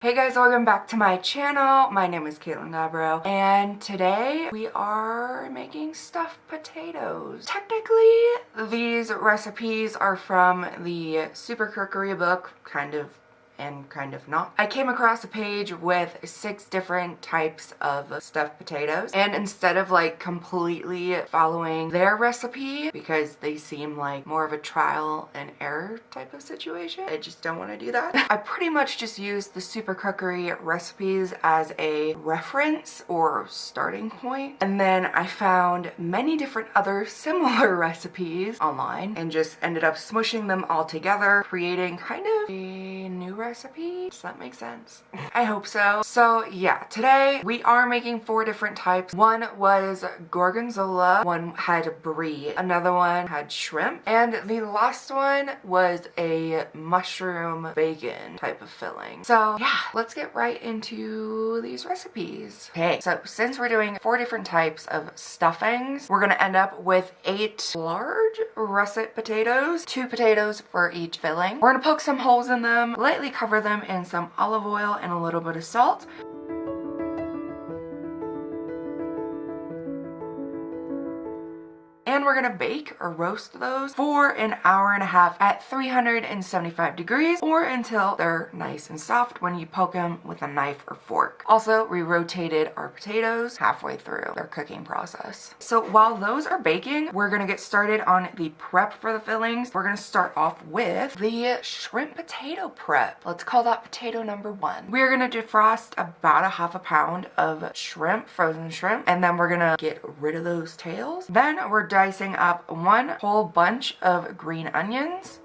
Hey guys, welcome back to my channel. My name is Caitlin Gabro, and today we are making stuffed potatoes. Technically, these recipes are from the Supercookery book, kind of and kind of not. I came across a page with 6 different types of stuffed potatoes, and instead of like completely following their recipe because they seem like more of a trial and error type of situation, I just don't want to do that. I pretty much just used the Supercookery recipes as a reference or starting point, and then I found many different other similar recipes online and just ended up smushing them all together, creating kind of a new recipe. Does that make sense? I hope so. So yeah, today we are making 4 different types. One was gorgonzola, one had brie, another one had shrimp, and the last one was a mushroom bacon type of filling. So yeah, let's get right into these recipes. Okay, so since we're doing 4 different types of stuffings, we're gonna end up with 8 large russet potatoes, 2 potatoes for each filling. We're gonna poke some holes in them, lightly cover them in some olive oil and a little bit of salt. And we're gonna bake or roast those for an hour and a half at 375 degrees or until they're nice and soft when you poke them with a knife or fork. Also, we rotated our potatoes halfway through their cooking process. So while those are baking, we're gonna get started on the prep for the fillings. We're gonna start off with the shrimp potato prep. Let's call that potato number 1. We're gonna defrost about a half a pound of shrimp, frozen shrimp, and then we're gonna get rid of those tails. Then we're dicing up 1 whole bunch of green onions.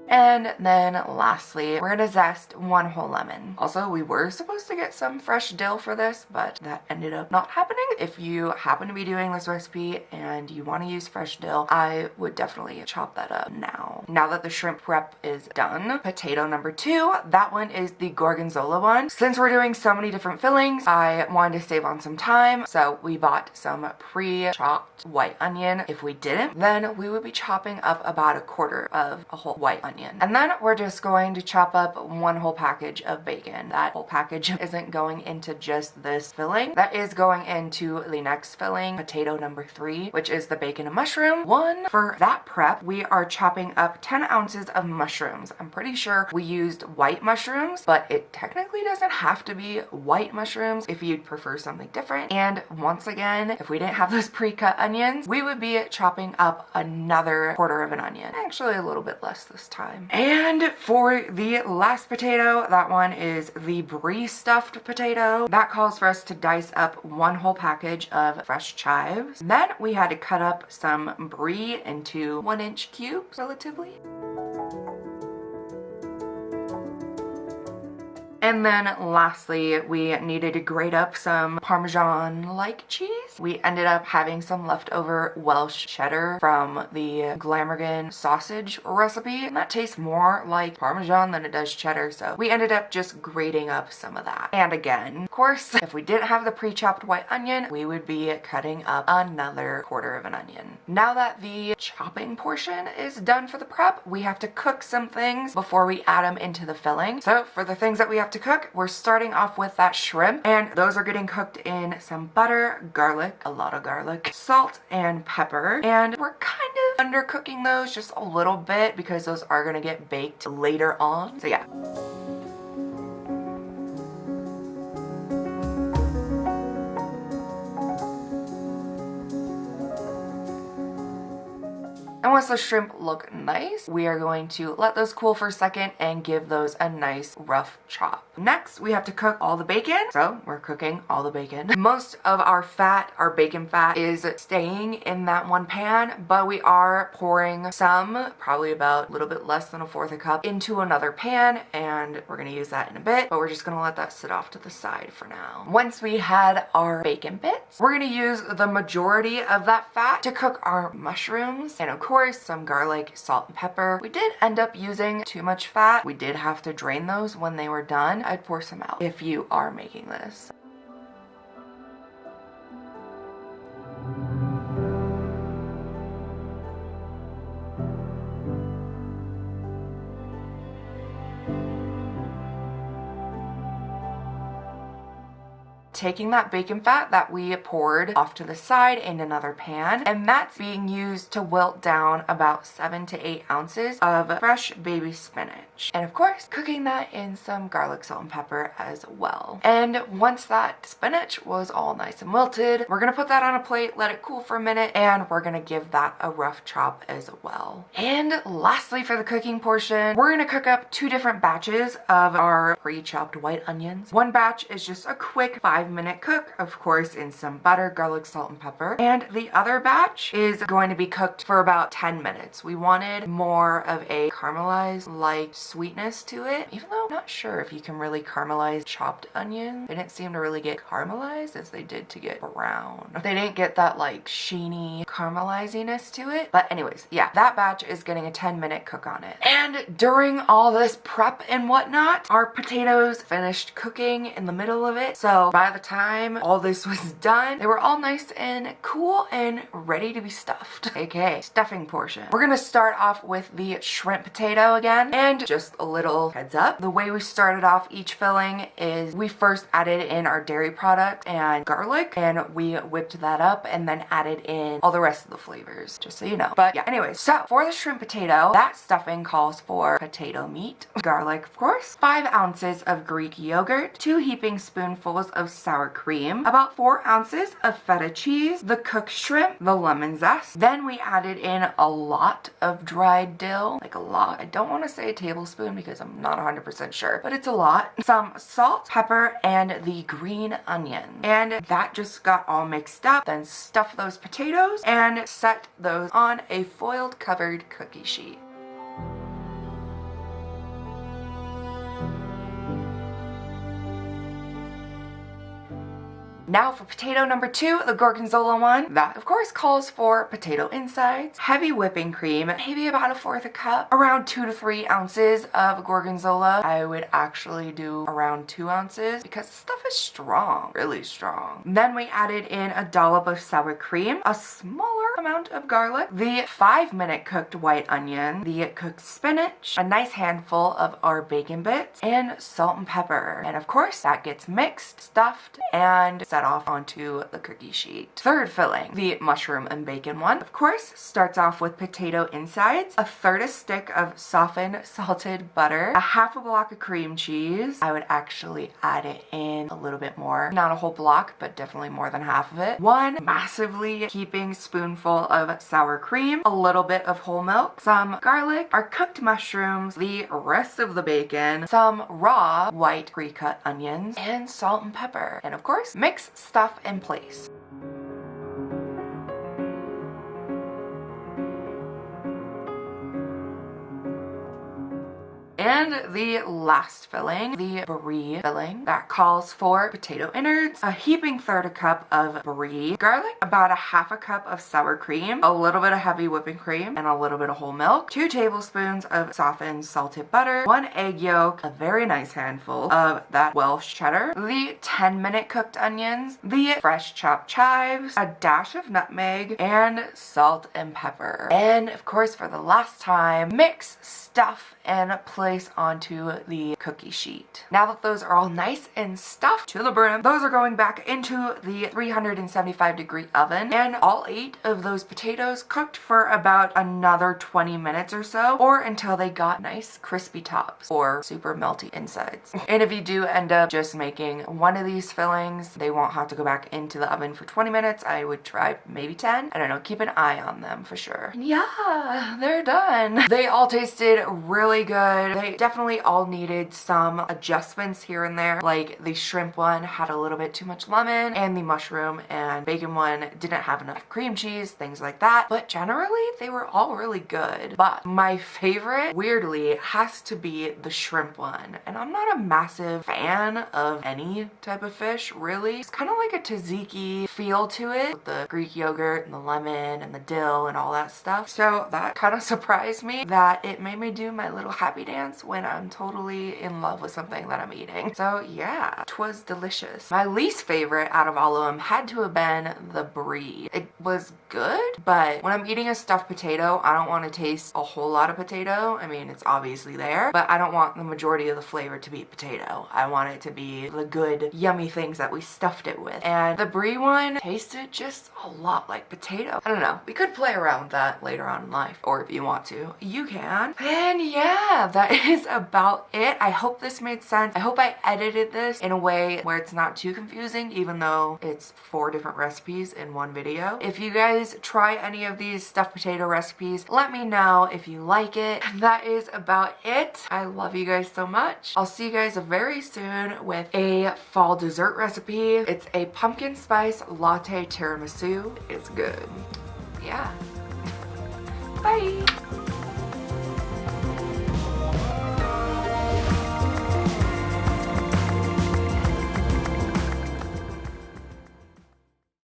And then lastly, we're gonna zest 1 whole lemon. Also, we were supposed to get some fresh dill for this, but that ended up not happening. If you happen to be doing this recipe and you want to use fresh dill, I would definitely chop that up now. Now that the shrimp prep is done, potato number 2, that one is the gorgonzola one. Since we're doing so many different fillings, I wanted to save on some time, so we bought some pre-chopped white onion. If we didn't, then we would be chopping up about 1/4 of a whole white onion. And then we're just going to chop up 1 whole package of bacon. That whole package isn't going into just this filling. That is going into the next filling, potato number 3, which is the bacon and mushroom one. For that prep, we are chopping up 10 ounces of mushrooms. I'm pretty sure we used white mushrooms, but it technically doesn't have to be white mushrooms if you'd prefer something different. And once again, if we didn't have those pre-cut onions, we would be chopping up another 1/4 of an onion. Actually, a little bit less this time. And for the last potato, that one is the brie stuffed potato. That calls for us to dice up 1 whole package of fresh chives. Then we had to cut up some brie into 1-inch cubes, relatively. And then lastly, we needed to grate up some Parmesan-like cheese. We ended up having some leftover Welsh cheddar from the Glamorgan sausage recipe, and that tastes more like Parmesan than it does cheddar, so we ended up just grating up some of that. And again, of course, if we didn't have the pre-chopped white onion, we would be cutting up another 1/4 of an onion. Now that the chopping portion is done for the prep, we have to cook some things before we add them into the filling. So for the things that we have to cook, we're starting off with that shrimp, and those are getting cooked in some butter, garlic, a lot of garlic, salt, and pepper. And we're kind of undercooking those just a little bit because those are gonna get baked later on. So yeah. And once the shrimp look nice, we are going to let those cool for a second and give those a nice rough chop. Next, we have to cook all the bacon. So we're cooking all the bacon. Most of our fat, our bacon fat, is staying in that one pan, but we are pouring some, probably about a little bit less than 1/4 cup, into another pan, and we're gonna use that in a bit, but we're just gonna let that sit off to the side for now. Once we had our bacon bits, we're gonna use the majority of that fat to cook our mushrooms, and of course, some garlic, salt, and pepper. We did end up using too much fat. We did have to drain those when they were done. I'd pour some out if you are making this. taking that bacon fat that we poured off to the side in another pan, and that's being used to wilt down about 7 to 8 ounces of fresh baby spinach. And of course, cooking that in some garlic, salt, and pepper as well. And once that spinach was all nice and wilted, we're gonna put that on a plate, let it cool for a minute, and we're gonna give that a rough chop as well. And lastly, for the cooking portion, we're gonna cook up 2 different batches of our pre-chopped white onions. One batch is just a quick 5-minute cook, of course, in some butter, garlic, salt, and pepper. And the other batch is going to be cooked for about 10 minutes. We wanted more of a caramelized light sweetness to it, even though I'm not sure if you can really caramelize chopped onions. They didn't seem to really get caramelized as they did to get brown. They didn't get that like sheeny carameliziness to it. But anyways, yeah, that batch is getting a 10-minute cook on it. And during all this prep and whatnot, our potatoes finished cooking in the middle of it. So by the time all this was done, they were all nice and cool and ready to be stuffed, aka stuffing portion. We're gonna start off with the shrimp potato again, and just a little heads up, the way we started off each filling is we first added in our dairy product and garlic, and we whipped that up and then added in all the rest of the flavors, just so you know. But yeah, anyways, so for the shrimp potato, that stuffing calls for potato meat, garlic of course, 5 ounces of Greek yogurt, 2 heaping spoonfuls of sour cream, about 4 ounces of feta cheese, the cooked shrimp, the lemon zest. Then we added in a lot of dried dill, like a lot. I don't want to say a tablespoon because I'm not 100% sure, but it's a lot. Some salt, pepper, and the green onion. And that just got all mixed up. Then stuff those potatoes and set those on a foiled covered cookie sheet. Now for potato number 2, the gorgonzola one. That of course calls for potato insides, heavy whipping cream, maybe about 1/4 cup, around 2 to 3 ounces of gorgonzola. I would actually do around 2 ounces because the stuff is strong, really strong. Then we added in a dollop of sour cream, a smaller amount of garlic, the 5-minute cooked white onion, the cooked spinach, a nice handful of our bacon bits, and salt and pepper. And of course that gets mixed, stuffed, and set off onto the cookie sheet. Third filling, the mushroom and bacon one, of course, starts off with potato insides, a 1/3 stick of softened salted butter, a 1/2 block of cream cheese. I would actually add it in a little bit more, not a whole block, but definitely more than half of it. 1 massively heaping spoonful of sour cream, a little bit of whole milk, some garlic, our cooked mushrooms, the rest of the bacon, some raw white pre-cut onions, and salt and pepper. And of course, mix stuff in place. And the last filling, the brie filling, that calls for potato innards, a heaping 1/3 cup of brie, garlic, about 1/2 cup of sour cream, a little bit of heavy whipping cream, and a little bit of whole milk, 2 tablespoons of softened salted butter, 1 egg yolk, a very nice handful of that Welsh cheddar, the 10-minute cooked onions, the fresh chopped chives, a dash of nutmeg, and salt and pepper. And of course, for the last time, mix, stuff, and place onto the cookie sheet. Now that those are all nice and stuffed to the brim, those are going back into the 375-degree oven, and all 8 of those potatoes cooked for about another 20 minutes or so, or until they got nice crispy tops or super melty insides. And if you do end up just making one of these fillings, they won't have to go back into the oven for 20 minutes. I would try maybe 10. I don't know, keep an eye on them for sure. And yeah, they're done. They all tasted really good. They definitely all needed some adjustments here and there. Like the shrimp one had a little bit too much lemon, and the mushroom and bacon one didn't have enough cream cheese, things like that. But generally, they were all really good. But my favorite, weirdly, has to be the shrimp one. And I'm not a massive fan of any type of fish, really. It's kind of like a tzatziki feel to it, with the Greek yogurt and the lemon and the dill and all that stuff. So that kind of surprised me that it made me do my little happy dance chance when I'm totally in love with something that I'm eating. So yeah, 'twas delicious. My least favorite out of all of them had to have been the brie. It was good, but when I'm eating a stuffed potato, I don't want to taste a whole lot of potato. I mean, it's obviously there, but I don't want the majority of the flavor to be potato. I want it to be the good, yummy things that we stuffed it with. And the brie one tasted just a lot like potato. I don't know. We could play around with that later on in life, or if you want to, you can. And yeah, that is about it. I hope this made sense. I hope I edited this in a way where it's not too confusing, even though it's 4 different recipes in one video. If you guys try any of these stuffed potato recipes, let me know if you like it. That is about it. I love you guys so much. I'll see you guys very soon with a fall dessert recipe. It's a pumpkin spice latte tiramisu. It's good. Yeah. Bye.